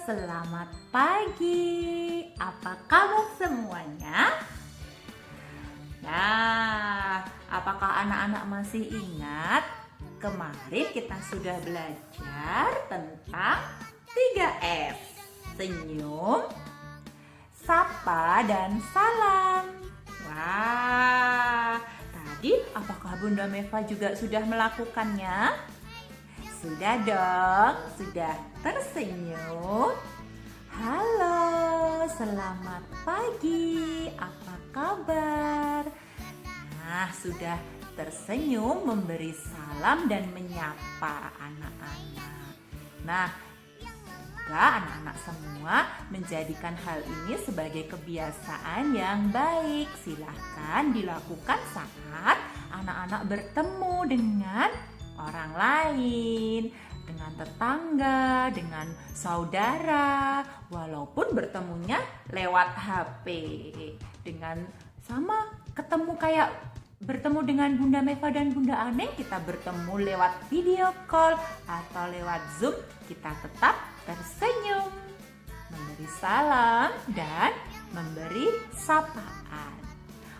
Selamat pagi. Apa kabar semuanya? Nah, apakah anak-anak masih ingat kemarin kita sudah belajar tentang 3S? Senyum, sapa, dan salam. Wah, tadi apakah Bunda Meva juga sudah melakukannya? Sudah dong, sudah tersenyum. Halo, selamat pagi, apa kabar? Nah, sudah tersenyum memberi salam dan menyapa anak-anak. Nah, semoga anak-anak semua menjadikan hal ini sebagai kebiasaan yang baik. Silahkan dilakukan saat anak-anak bertemu dengan orang lain, dengan tetangga, dengan saudara, walaupun bertemunya lewat HP. Dengan sama ketemu kayak bertemu dengan Bunda Meva dan Bunda Aneng, kita bertemu lewat video call atau lewat Zoom, kita tetap tersenyum, memberi salam dan memberi sapaan.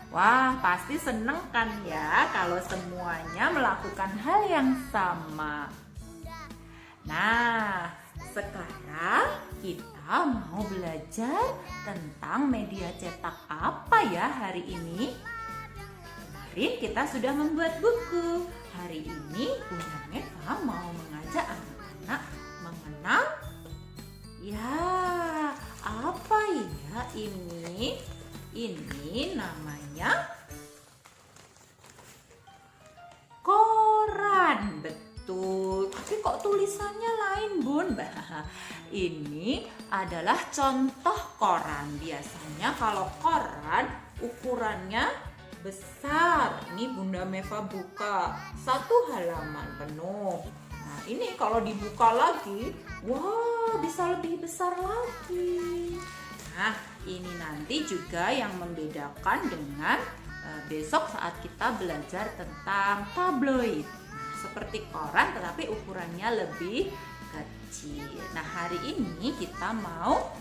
Wah, pasti seneng kan ya kalau semuanya melakukan hal yang sama. Nah, sekarang kita mau belajar tentang media cetak apa ya hari ini? Kemarin kita sudah membuat buku. Hari ini Bunda Meva mau mengajak anak-anak mengenal apa ya ini? Ini namanya koran. Betul. Tapi kok tulisannya lain, Bun? Ini adalah contoh koran. Biasanya kalau koran ukurannya besar. Ini Bunda Meva buka 1 halaman penuh. Nah, ini kalau dibuka lagi, wah, bisa lebih besar lagi. Nah, ini nanti juga yang membedakan dengan besok saat kita belajar tentang tabloid. Nah, seperti koran tetapi ukurannya lebih kecil. Nah, hari ini kita mau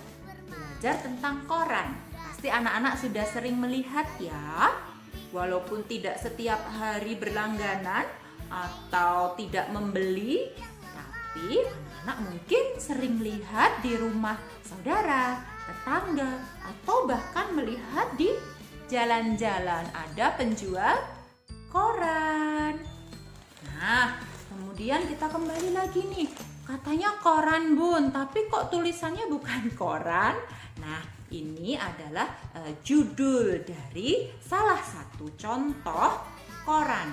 belajar tentang koran. Pasti anak-anak sudah sering melihat ya. Walaupun tidak setiap hari berlangganan atau tidak membeli, tapi anak-anak mungkin sering lihat di rumah saudara, tetangga, atau bahkan melihat di jalan-jalan ada penjual koran. Nah, kemudian kita kembali lagi nih. Katanya koran, Bun, tapi kok tulisannya bukan koran? Nah, ini adalah judul dari salah satu contoh koran.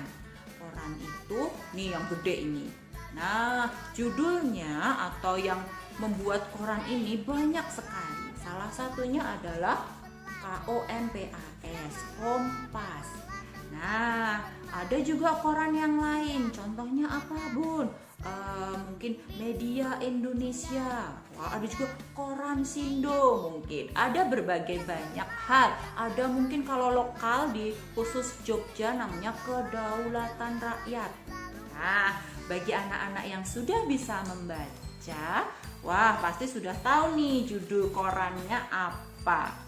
Koran itu nih yang gede ini. Nah, judulnya atau yang membuat koran ini banyak sekali. Salah satunya adalah KOMPAS, Kompas. Nah, ada juga koran yang lain. Contohnya apa, Bun? Mungkin Media Indonesia. Wah, ada juga koran Sindo mungkin. Ada berbagai banyak hal. Ada mungkin kalau lokal di khusus Jogja namanya Kedaulatan Rakyat. Nah, bagi anak-anak yang sudah bisa membaca, wah, pasti sudah tahu nih judul korannya apa.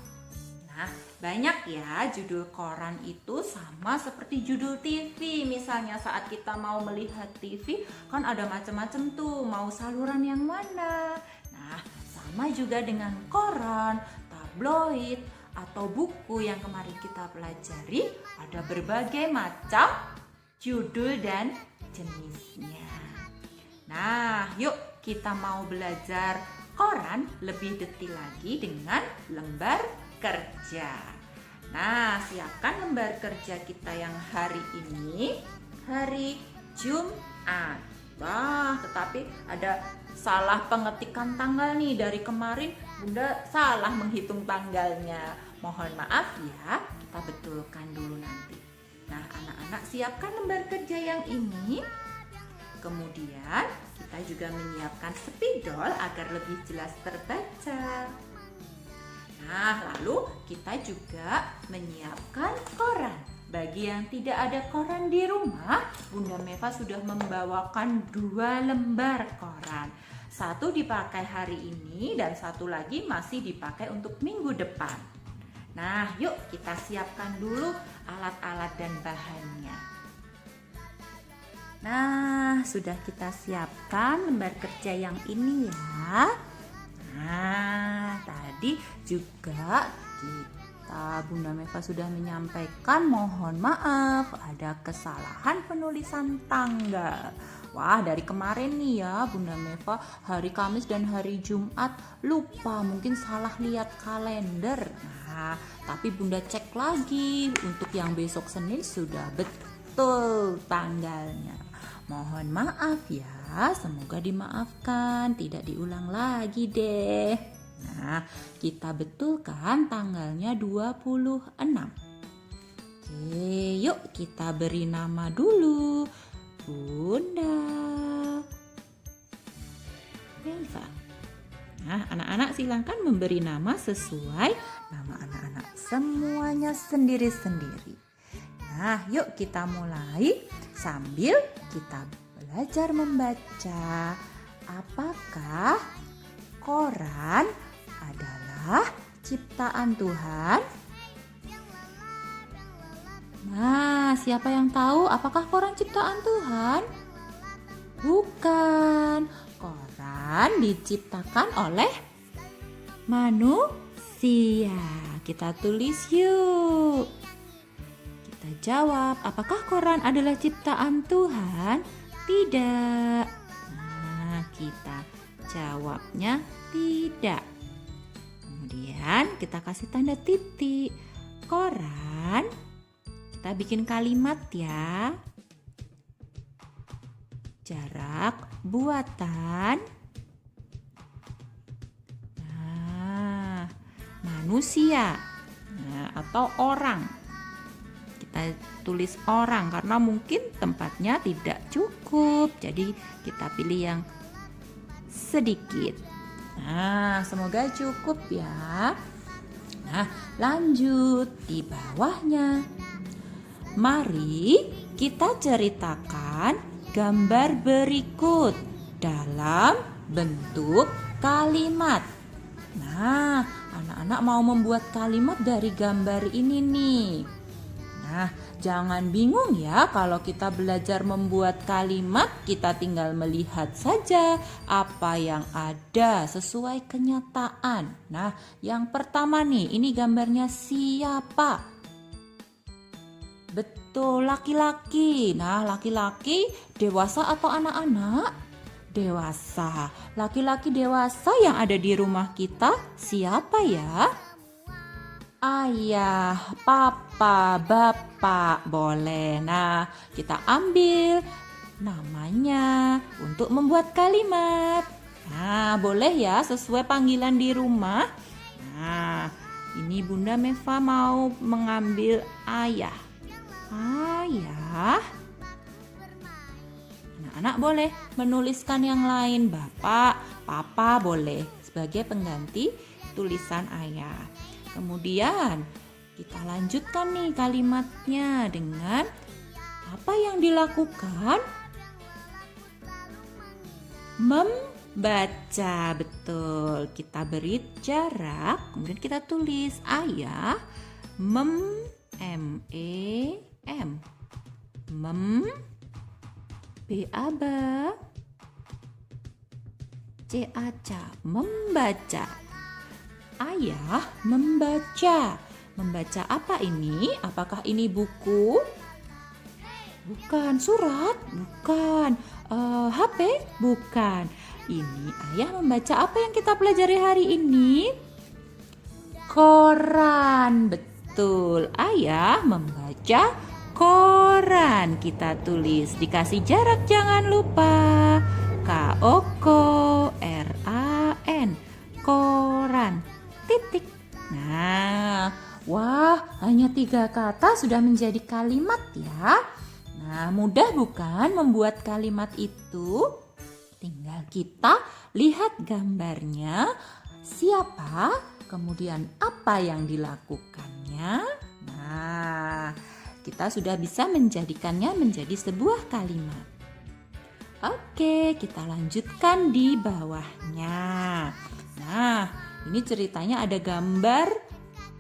Nah, banyak ya judul koran itu sama seperti judul TV. Misalnya saat kita mau melihat TV, kan ada macam-macam tuh, mau saluran yang mana. Nah, sama juga dengan koran, tabloid, atau buku yang kemarin kita pelajari. Ada berbagai macam judul dan jenisnya. Nah, yuk kita mau belajar koran lebih detail lagi dengan lembar kerja. Nah, siapkan lembar kerja kita yang hari ini, hari Jumat. Wah, tetapi ada salah pengetikan tanggal nih. Dari kemarin Bunda salah menghitung tanggalnya. Mohon maaf ya, kita betulkan dulu nanti. Nah, anak-anak siapkan lembar kerja yang ini. Kemudian kita juga menyiapkan spidol agar lebih jelas terbaca. Nah, lalu kita juga menyiapkan koran. Bagi yang tidak ada koran di rumah, Bunda Meva sudah membawakan 2 lembar koran. Satu dipakai hari ini dan satu lagi masih dipakai untuk minggu depan. Nah, yuk kita siapkan dulu alat-alat dan bahannya. Nah, sudah kita siapkan lembar kerja yang ini ya. Nah, tadi juga Bunda Meva sudah menyampaikan mohon maaf ada kesalahan penulisan tanggal. Wah, dari kemarin nih ya Bunda Meva hari Kamis dan hari Jumat lupa, mungkin salah lihat kalender. Nah, tapi Bunda cek lagi untuk yang besok Senin sudah betul tanggalnya. Mohon maaf ya, semoga dimaafkan, tidak diulang lagi deh. Nah, kita betulkan tanggalnya 26. Oke, yuk kita beri nama dulu. Bunda Meva. Nah, anak-anak silakan memberi nama sesuai nama anak-anak semuanya sendiri-sendiri. Nah, yuk kita mulai sambil kita belajar membaca. Apakah koran adalah ciptaan Tuhan? Nah, siapa yang tahu apakah koran ciptaan Tuhan? Bukan. Koran diciptakan oleh manusia. Kita tulis yuk. Kita jawab, apakah koran adalah ciptaan Tuhan? Tidak. Nah, kita jawabnya tidak. Kemudian kita kasih tanda titik. Koran, kita bikin kalimat ya. Jarak buatan. Nah, manusia. Nah, atau orang. Kita tulis orang karena mungkin tempatnya tidak cukup. Jadi kita pilih yang sedikit. Nah, semoga cukup ya. Nah, lanjut di bawahnya. Mari kita ceritakan gambar berikut dalam bentuk kalimat. Nah, anak-anak mau membuat kalimat dari gambar ini nih. Nah, jangan bingung ya kalau kita belajar membuat kalimat, kita tinggal melihat saja apa yang ada sesuai kenyataan. Nah, yang pertama nih, ini gambarnya siapa? Betul, laki-laki. Nah, laki-laki dewasa atau anak-anak? Dewasa. Laki-laki dewasa yang ada di rumah kita siapa ya? Ayah, papa, bapak, boleh. Nah, kita ambil namanya untuk membuat kalimat. Nah, boleh ya sesuai panggilan di rumah. Nah, ini Bunda Meva mau mengambil ayah. Ayah. Anak-anak boleh menuliskan yang lain. Bapak, papa boleh sebagai pengganti tulisan ayah. Kemudian kita lanjutkan nih kalimatnya dengan apa yang dilakukan? Membaca, betul. Kita beri jarak, kemudian kita tulis ayah M-E-M. B-A-B C-A-C, membaca. Ayah membaca. Membaca apa ini? Apakah ini buku? Bukan. Surat? Bukan. HP? Bukan. Ini ayah membaca apa yang kita pelajari hari ini? Koran. Betul. Ayah membaca koran. Kita tulis. Dikasih jarak jangan lupa. K-O-K-R-A-N. Koran. Titik. Nah, wah, hanya 3 kata sudah menjadi kalimat ya. Nah, mudah bukan membuat kalimat itu? Tinggal kita lihat gambarnya, siapa, kemudian apa yang dilakukannya. Nah, kita sudah bisa menjadikannya menjadi sebuah kalimat. Oke, kita lanjutkan di bawahnya. Nah, ini ceritanya ada gambar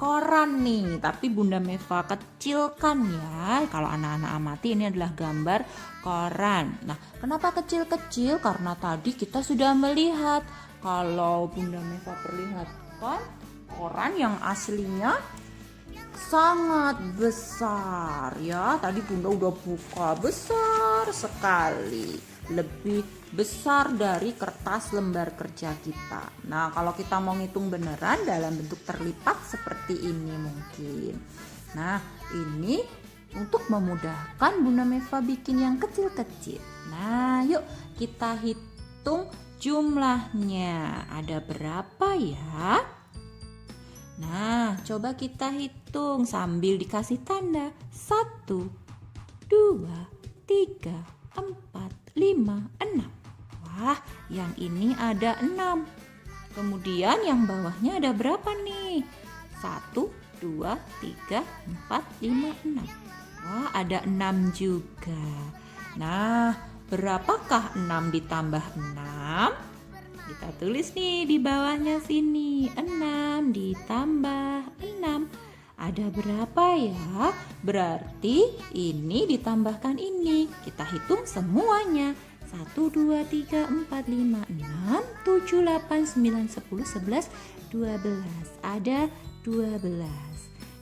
koran nih, tapi Bunda Meva kecilkan ya. Kalau anak-anak amati, ini adalah gambar koran. Nah, kenapa kecil-kecil? Karena tadi kita sudah melihat kalau Bunda Meva perlihatkan koran yang aslinya sangat besar ya. Tadi Bunda udah buka, besar sekali, lebih besar dari kertas lembar kerja kita. Nah, kalau kita mau ngitung beneran dalam bentuk terlipat seperti ini mungkin. Nah, ini untuk memudahkan Bunda Meva bikin yang kecil-kecil. Nah, yuk kita hitung jumlahnya. Ada berapa ya? Nah, coba kita hitung sambil dikasih tanda. 1, 2, 3, 4, 5, 6. Wah, yang ini ada 6. Kemudian yang bawahnya ada berapa nih? 1, 2, 3, 4, 5, 6. Wah, ada 6 juga. Nah, berapakah 6 ditambah 6? Kita tulis nih di bawahnya sini. 6 ditambah 6. Ada berapa ya? Berarti ini ditambahkan ini. Kita hitung semuanya. 1, 2, 3, 4, 5, 6, 7, 8, 9, 10, 11, 12. Ada 12.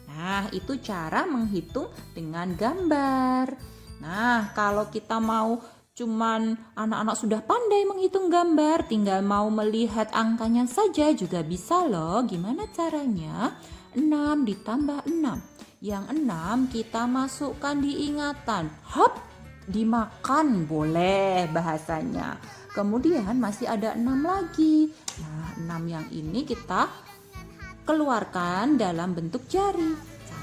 Nah, itu cara menghitung dengan gambar. Nah, kalau kita mau cuman anak-anak sudah pandai menghitung gambar, tinggal mau melihat angkanya saja juga bisa loh. Gimana caranya? 6 ditambah 6. Yang 6 kita masukkan di ingatan. Hop, dimakan boleh bahasanya. Kemudian masih ada 6 lagi. Nah, 6 yang ini kita keluarkan dalam bentuk jari.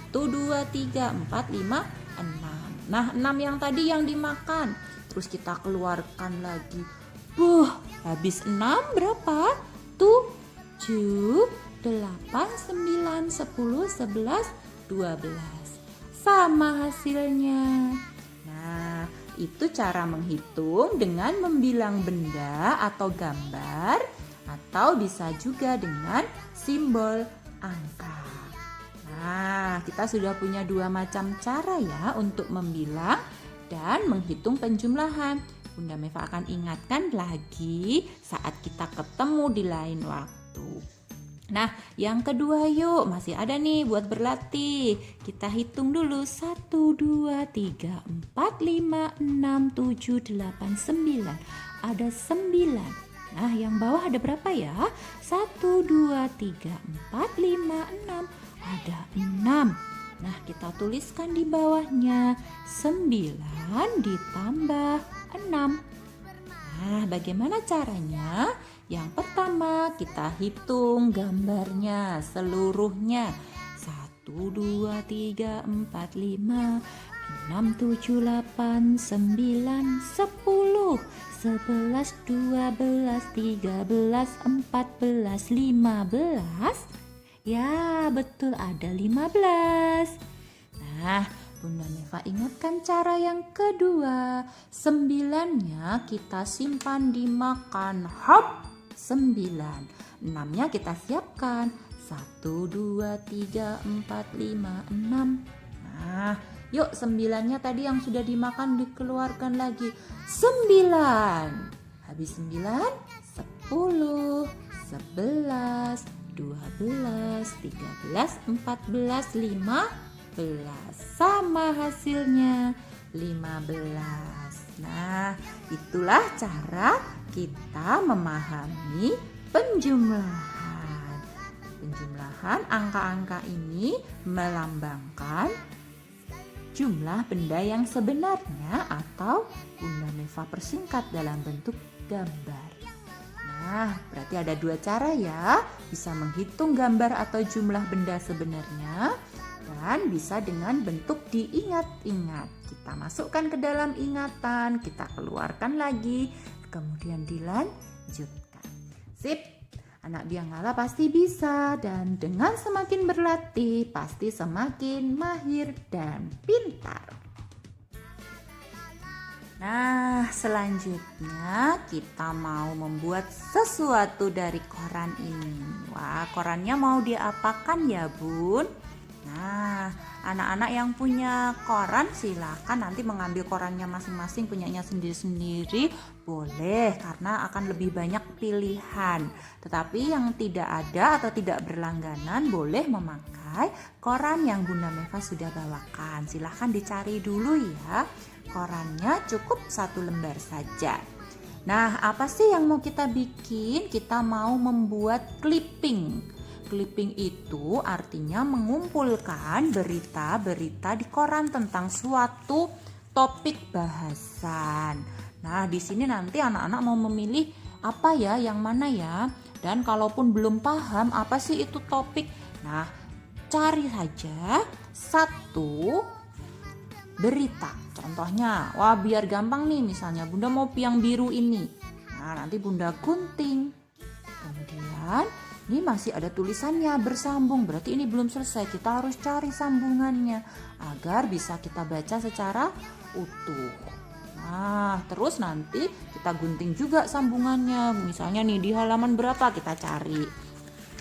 1, 2, 3, 4, 5, 6. Nah, 6 yang tadi yang dimakan. Terus kita keluarkan lagi. Habis 6 berapa? 7, 8, 9, 10, 11, 12. Sama hasilnya. Nah, itu cara menghitung dengan membilang benda atau gambar, atau bisa juga dengan simbol angka. Nah, kita sudah punya 2 macam cara ya untuk membilang dan menghitung penjumlahan. Bunda Meva akan ingatkan lagi saat kita ketemu di lain waktu. Nah, yang kedua yuk, masih ada nih buat berlatih. Kita hitung dulu. 1, 2, 3, 4, 5, 6, 7, 8, 9. Ada 9. Nah, yang bawah ada berapa ya? 1, 2, 3, 4, 5, 6. Ada 6. Nah, kita tuliskan di bawahnya 9 ditambah 6. Nah, bagaimana caranya? Yang pertama, kita hitung gambarnya seluruhnya. 1, 2, 3, 4, 5, 6, 7, 8, 9, 10, 11, 12, 13, 14, 15. Ya, betul, ada 15. Nah, Bunda Meva ingatkan cara yang kedua. 9-nya kita simpan dimakan. Hop, 9. 6-nya kita siapkan. 1, 2, 3, 4, 5, 6. Nah, yuk 9-nya tadi yang sudah dimakan dikeluarkan lagi. 9. Habis 9, 10, 11, 12, 13, 14, 15. Sama hasilnya 15. Nah, itulah cara kita memahami penjumlahan. Penjumlahan angka-angka ini melambangkan jumlah benda yang sebenarnya atau Bunda Meva persingkat dalam bentuk gambar. Nah, berarti ada 2 cara ya, bisa menghitung gambar atau jumlah benda sebenarnya dan bisa dengan bentuk diingat-ingat. Kita masukkan ke dalam ingatan, kita keluarkan lagi, kemudian dilanjutkan. Sip, anak bianglala pasti bisa dan dengan semakin berlatih pasti semakin mahir dan pintar. Nah, selanjutnya kita mau membuat sesuatu dari koran ini. Wah, korannya mau diapakan ya, Bun? Nah, anak-anak yang punya koran silakan nanti mengambil korannya masing-masing, punyanya sendiri-sendiri, boleh karena akan lebih banyak pilihan. Tetapi yang tidak ada atau tidak berlangganan boleh memakai koran yang Bunda Meva sudah bawakan. Silahkan dicari dulu ya. Korannya cukup 1 lembar saja. Nah, apa sih yang mau kita bikin? Kita mau membuat clipping. Clipping itu artinya mengumpulkan berita-berita di koran tentang suatu topik bahasan. Nah, di sini nanti anak-anak mau memilih apa ya, yang mana ya? Dan kalaupun belum paham apa sih itu topik, nah cari saja satu berita. Contohnya, wah biar gampang nih, misalnya Bunda mau yang biru ini. Nah, nanti Bunda gunting. Kemudian ini masih ada tulisannya bersambung, berarti ini belum selesai. Kita harus cari sambungannya agar bisa kita baca secara utuh. Nah, terus nanti kita gunting juga sambungannya. Misalnya nih di halaman berapa kita cari.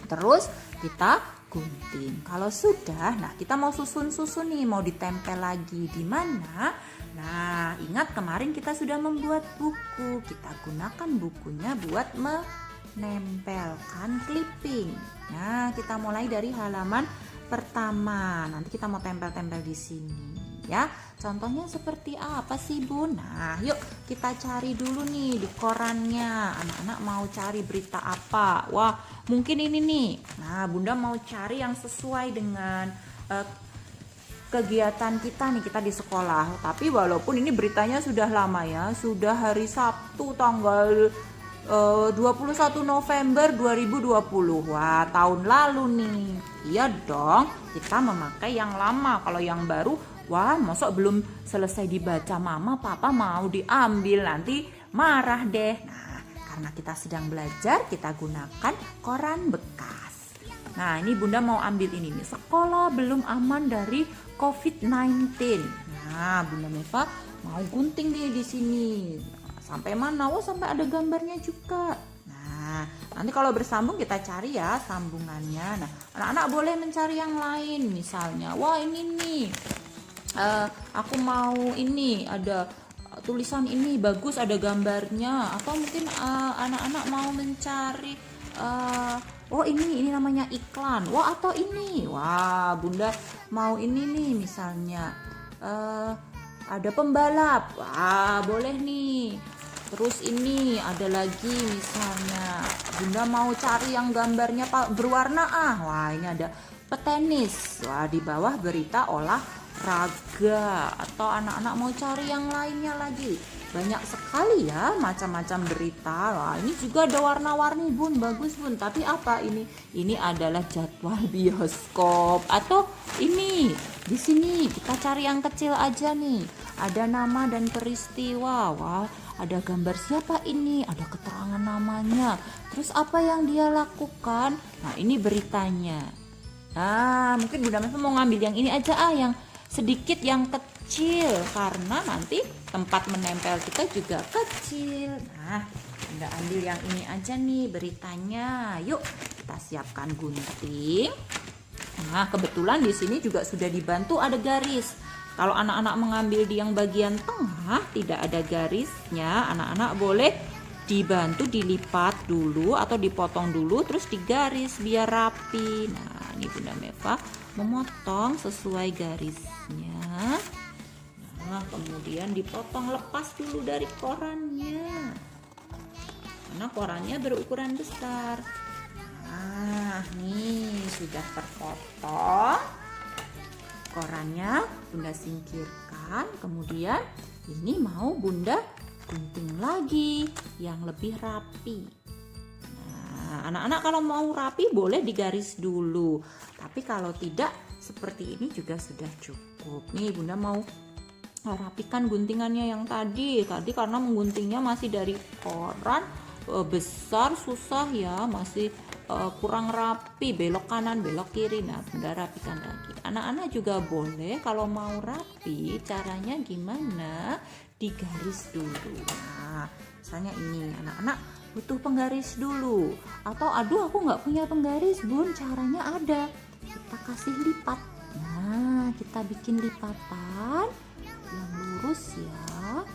Terus kita gunting. Kalau sudah, nah kita mau susun-susun nih, mau ditempel lagi di mana? Nah, ingat kemarin kita sudah membuat buku. Kita gunakan bukunya buat menempelkan clipping. Nah, kita mulai dari halaman pertama. Nanti kita mau tempel-tempel di sini ya. Contohnya seperti apa sih, Bun? Nah, yuk kita cari dulu nih di korannya. Anak-anak mau cari berita apa? Wah, mungkin ini nih. Nah, Bunda mau cari yang sesuai dengan kegiatan kita nih, kita di sekolah. Tapi walaupun ini beritanya sudah lama ya, sudah hari Sabtu tanggal 21 November 2020. Wah, tahun lalu nih. Iya dong, kita memakai yang lama. Kalau yang baru, wah masa belum selesai dibaca mama papa mau diambil, nanti marah deh. Nah, karena kita sedang belajar, kita gunakan koran bekas. Nah, ini Bunda mau ambil ini nih, sekolah belum aman dari COVID-19. Nah, Bunda Meva mau gunting nih di sini. Sampai mana? Oh, sampai ada gambarnya juga. Nah, nanti kalau bersambung kita cari ya sambungannya. Nah, anak-anak boleh mencari yang lain. Misalnya, wah ini nih, aku mau ini, ada tulisan ini bagus, ada gambarnya. Atau mungkin anak-anak mau mencari, oh ini namanya iklan. Wah, atau ini, wah Bunda mau ini nih, misalnya ada pembalap. Wah, boleh nih. Terus ini ada lagi, misalnya Bunda mau cari yang gambarnya berwarna. Wah ini ada petenis. Wah, di bawah berita olahraga. Atau anak-anak mau cari yang lainnya lagi. Banyak sekali ya macam-macam berita. Wah, ini juga ada warna-warni, Bun, bagus Bun. Tapi apa ini? Ini adalah jadwal bioskop. Atau ini di sini kita cari yang kecil aja nih. Ada nama dan peristiwa. Wah, ada gambar siapa ini, ada keterangan namanya, terus apa yang dia lakukan. Nah, ini beritanya. Nah, mungkin Bunda Meva mau ngambil yang ini aja, yang sedikit, yang kecil, karena nanti tempat menempel kita juga kecil. Nah, Bunda ambil yang ini aja nih beritanya. Yuk kita siapkan gunting. Nah, kebetulan di sini juga sudah dibantu ada garis. Kalau anak-anak mengambil di yang bagian tengah tidak ada garisnya, anak-anak boleh dibantu dilipat dulu atau dipotong dulu terus digaris biar rapi. Nah, ini Bunda Meva memotong sesuai garisnya. Nah, kemudian dipotong, lepas dulu dari korannya. Karena korannya berukuran besar. Nah, nih sudah terpotong. Korannya Bunda singkirkan, kemudian ini mau Bunda gunting lagi yang lebih rapi. Nah, anak-anak kalau mau rapi boleh digaris dulu, tapi kalau tidak seperti ini juga sudah cukup. Nih Bunda mau rapikan guntingannya yang tadi karena mengguntingnya masih dari koran besar, susah ya, masih kurang rapi, belok kanan belok kiri. Nah, Bunda rapikan lagi. Anak-anak juga boleh kalau mau rapi, caranya gimana? digaris dulu. Nah, misalnya ini anak-anak butuh penggaris dulu, atau aduh aku nggak punya penggaris Bun, caranya ada, kita kasih lipat. Nah, kita bikin lipatan yang lurus ya.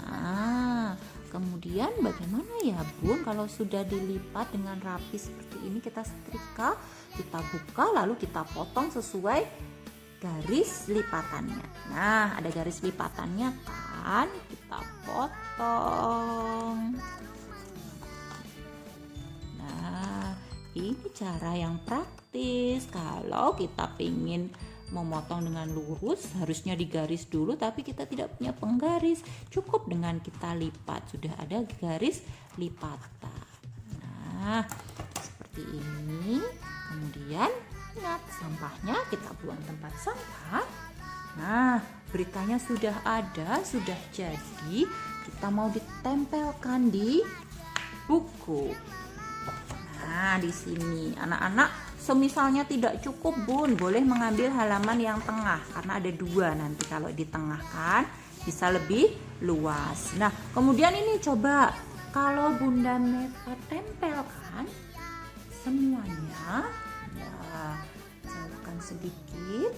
Nah, kemudian bagaimana ya Bun kalau sudah dilipat dengan rapi seperti ini, kita setrika, kita buka, lalu kita potong sesuai garis lipatannya. Nah, ada garis lipatannya kan, kita potong. Nah, ini cara yang praktis. Kalau kita ingin memotong dengan lurus, harusnya digaris dulu, tapi kita tidak punya penggaris, cukup dengan kita lipat, sudah ada garis lipatan. Nah, seperti ini. Kemudian ingat, sampahnya kita buang tempat sampah. Nah, beritanya sudah ada, sudah jadi, kita mau ditempelkan di buku. Nah, di sini anak-anak semisalnya tidak cukup Bun, boleh mengambil halaman yang tengah, karena ada dua nanti kalau di tengah kan bisa lebih luas. Nah, kemudian ini coba kalau Bunda Meva tempelkan semuanya, ya jauhkan sedikit.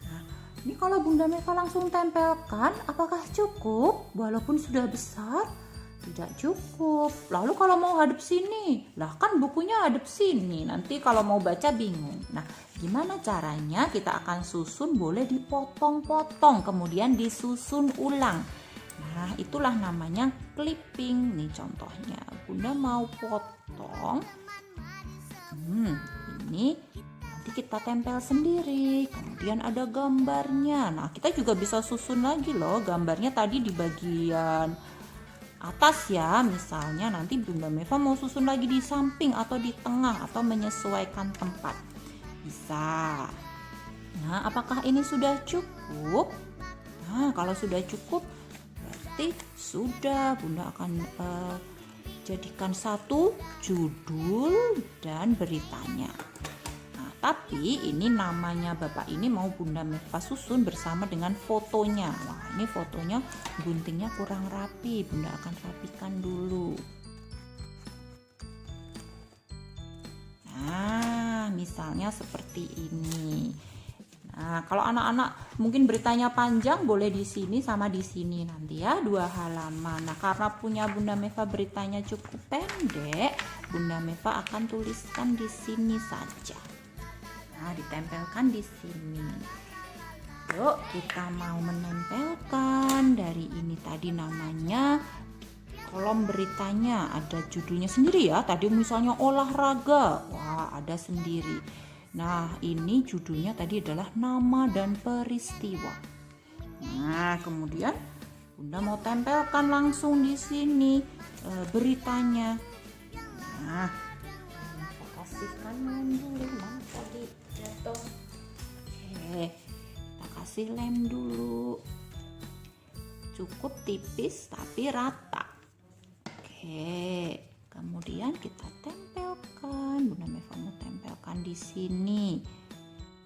Nah, ini kalau Bunda Meva langsung tempelkan, apakah cukup walaupun sudah besar? Tidak cukup. Lalu kalau mau hadap sini, lah kan bukunya hadap sini, nanti kalau mau baca bingung. Nah, gimana caranya? Kita akan susun, boleh dipotong-potong, kemudian disusun ulang. Nah, itulah namanya clipping. Nih contohnya, Bunda mau potong. Ini nanti kita tempel sendiri, kemudian ada gambarnya. Nah, kita juga bisa susun lagi loh gambarnya tadi di bagian atas ya, misalnya nanti Bunda Meva mau susun lagi di samping atau di tengah atau menyesuaikan tempat, bisa. Nah, apakah ini sudah cukup? Nah, kalau sudah cukup berarti sudah, Bunda akan jadikan satu judul dan beritanya. Nah, tapi ini namanya Bapak ini mau Bunda Meva susun bersama dengan fotonya. Wah, ini fotonya guntingnya kurang rapi, Bunda akan rapikan dulu. Nah, misalnya seperti ini. Nah, kalau anak-anak mungkin beritanya panjang, boleh di sini sama di sini nanti ya, 2 halaman. Nah, karena punya Bunda Meva beritanya cukup pendek, Bunda Meva akan tuliskan di sini saja. Nah, ditempelkan di sini. Yuk, kita mau menempelkan dari ini tadi namanya kolom beritanya, ada judulnya sendiri ya. Tadi misalnya olahraga, wah ada sendiri. Nah, ini judulnya tadi adalah nama dan peristiwa. Nah, kemudian Bunda mau tempelkan langsung di sini beritanya. Nah, kita kasihkan lem dulu, tadi jatuh. Oke, kita kasih lem dulu. Cukup tipis tapi rata. Oke, kemudian kita tempelkan. Bunda Meva mau tempelkan di sini.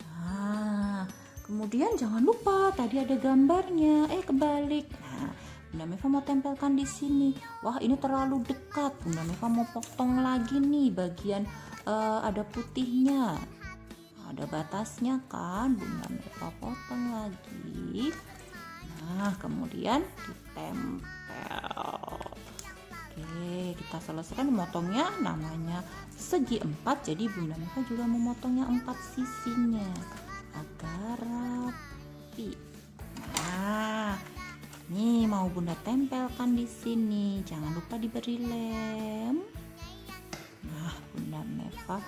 Nah, kemudian jangan lupa tadi ada gambarnya. Kebalik. Nah, Bunda Meva mau tempelkan di sini. Wah, ini terlalu dekat. Bunda Meva mau potong lagi nih bagian ada putihnya. Ada batasnya kan. Bunda Meva potong lagi. Nah, kemudian ditempel. Oke, kita selesaikan memotongnya, namanya segi 4, jadi Bunda Meva juga memotongnya 4 sisinya agar rapi. Nah, ini mau Bunda tempelkan di sini, jangan lupa diberi lem. Nah, Bunda Meva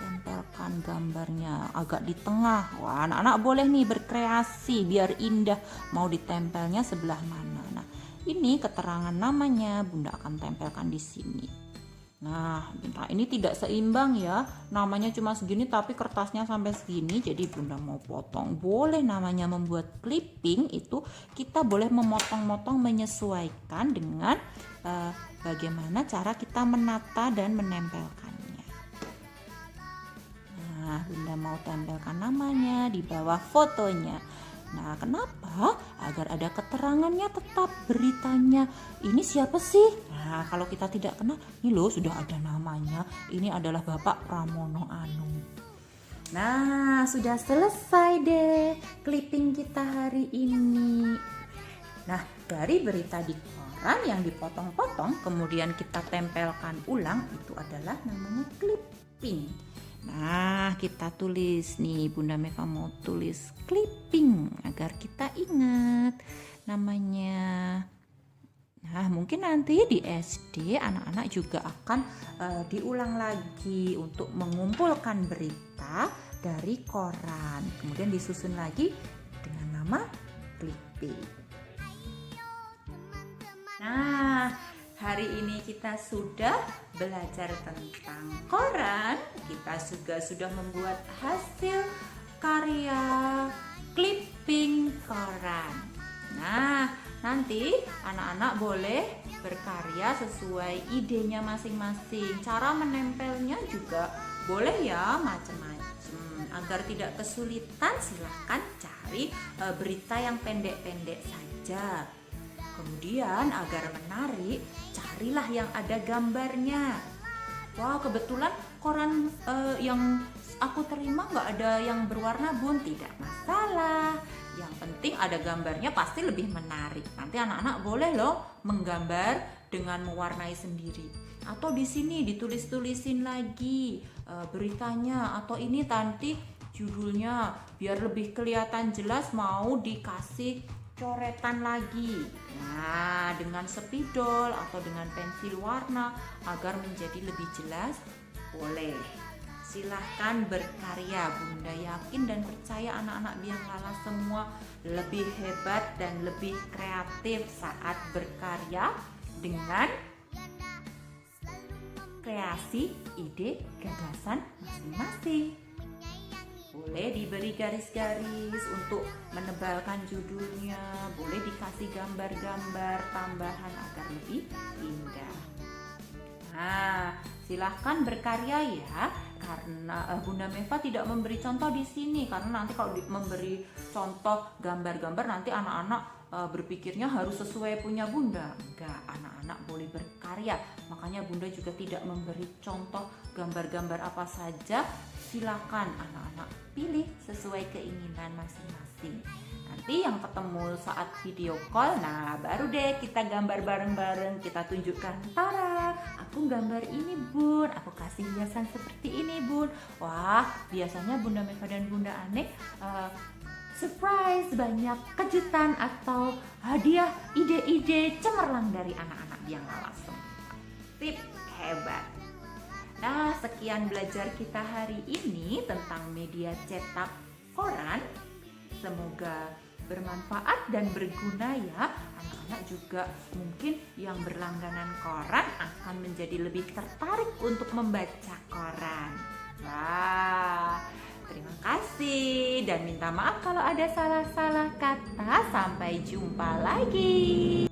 tempelkan gambarnya agak di tengah. Wah, anak-anak boleh nih berkreasi biar indah, mau ditempelnya sebelah mana. Nah, ini keterangan namanya Bunda akan tempelkan di sini. Nah, ini tidak seimbang ya. Namanya cuma segini tapi kertasnya sampai segini. Jadi Bunda mau potong. Boleh namanya membuat clipping itu kita boleh memotong-motong menyesuaikan dengan bagaimana cara kita menata dan menempelkannya. Nah, Bunda mau tempelkan namanya di bawah fotonya. Nah, kenapa agar ada keterangannya tetap beritanya. Ini siapa sih? Nah, kalau kita tidak kenal, ini loh sudah ada namanya. Ini adalah Bapak Pramono Anung. Nah, sudah selesai deh clipping kita hari ini. Nah, dari berita di koran yang dipotong-potong kemudian kita tempelkan ulang, itu adalah namanya clipping. Nah, kita tulis nih, Bunda Meva mau tulis clipping agar kita ingat namanya. Nah, mungkin nanti di SD anak-anak juga akan diulang lagi untuk mengumpulkan berita dari koran. Kemudian disusun lagi dengan nama clipping. Nah, hari ini kita sudah belajar tentang koran. Kita juga sudah membuat hasil karya clipping koran. Nah, nanti anak-anak boleh berkarya sesuai idenya masing-masing. Cara menempelnya juga boleh ya macam-macam. Agar tidak kesulitan, silahkan cari berita yang pendek-pendek saja. Kemudian agar menarik, carilah yang ada gambarnya. Wah, kebetulan koran yang aku terima nggak ada yang berwarna, Bun. Tidak masalah. Yang penting ada gambarnya, pasti lebih menarik. Nanti anak-anak boleh loh menggambar dengan mewarnai sendiri. Atau di sini ditulis-tulisin lagi beritanya, atau ini nanti judulnya biar lebih kelihatan jelas mau dikasih coretan lagi. Nah, dengan spidol atau dengan pensil warna agar menjadi lebih jelas, boleh. Silahkan berkarya. Bunda yakin dan percaya anak-anak Biang Lala semua lebih hebat dan lebih kreatif saat berkarya dengan kreasi, ide, gagasan masing-masing. Boleh diberi garis-garis untuk menebalkan judulnya, boleh dikasih gambar-gambar tambahan agar lebih indah. Nah, silahkan berkarya ya, karena Bunda Meva tidak memberi contoh di sini, karena nanti kalau memberi contoh gambar-gambar nanti anak-anak berpikirnya harus sesuai punya Bunda. Enggak, anak-anak boleh berkarya. Makanya Bunda juga tidak memberi contoh gambar-gambar apa saja. Silakan anak-anak pilih sesuai keinginan masing-masing. Nanti yang ketemu saat video call, nah baru deh kita gambar bareng-bareng. Kita tunjukkan, Tara, aku gambar ini Bun, aku kasih hiasan seperti ini Bun. Wah, biasanya Bunda Meva dan Bunda Anek surprise, banyak kejutan atau hadiah, ide-ide cemerlang dari anak-anak Biang Lala semua. Tip hebat. Nah, sekian belajar kita hari ini tentang media cetak koran. Semoga bermanfaat dan berguna ya. Anak-anak juga mungkin yang berlangganan koran akan menjadi lebih tertarik untuk membaca koran. Wah, terima kasih dan minta maaf kalau ada salah-salah kata. Sampai jumpa lagi.